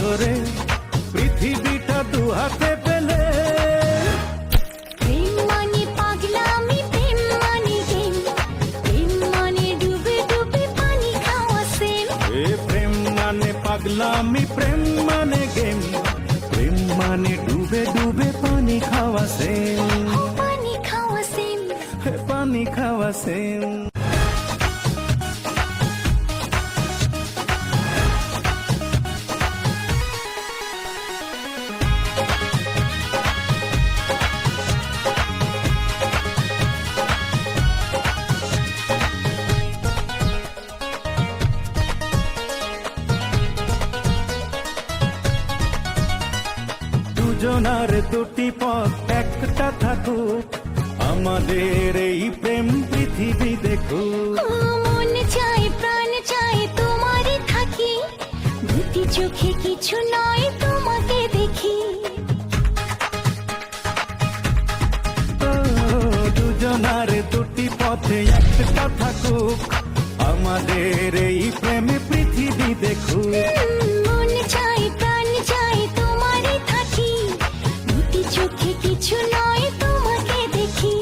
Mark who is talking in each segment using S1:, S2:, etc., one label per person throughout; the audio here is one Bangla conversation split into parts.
S1: ধরে পৃথিবীটা দু হাতে পেলে।
S2: প্রেম মানে পাগলামি, প্রেম মানে গেম, প্রেম মানে ডুবে ডুবে পানি খাওয়া সেম।
S1: প্রেম মানে পাগলামি, প্রেম মানে গেম, প্রেম মানে ডুবে ডুবে পানি খাওয়া সেম।
S2: পানি খাওয়া সেম,
S1: পানি খাওয়া সেম। দুজনার দুটি পথ একটা থাকুক, আমাদের এই প্রেম পৃথিবী দেখুক।
S2: মন চাই প্রাণ চাই তোমারই থাকি, দুটি চোখে কিছু নয় তোমাকে দেখি।
S1: দুজনার দুটি পথে একটা থাকুক, আমাদের এই প্রেম পৃথিবী দেখুক।
S2: মন চাই প্রাণ চাই তোমারই থাকি, দুটি চোখে কিছু নয় তোমাকে দেখি।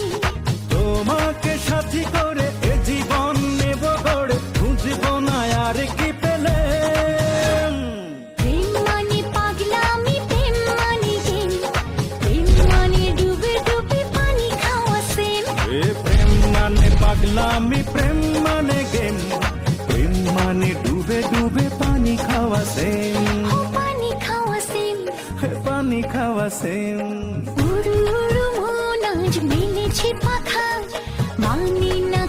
S1: তোমাকে সাথী করে এ জীবন নেব গড়ে, খুঁজব না আর কি পেলে।
S2: প্রেম মানে পাগলামি, প্রেম মানে গেম, প্রেম মানে ডুবে ডুবে পানি খাওয়া সেম।
S1: প্রেম মানে পাগলামি, প্রেম মানে গেম, প্রেম মানে ডুবে ডুবে পানি খাওয়া সেম।
S2: পানি খাওয়া সেম,
S1: পানি খাওয়া সেম।
S2: উড়ু উড়ু মন আজ মেলেছে পাখা, মানে না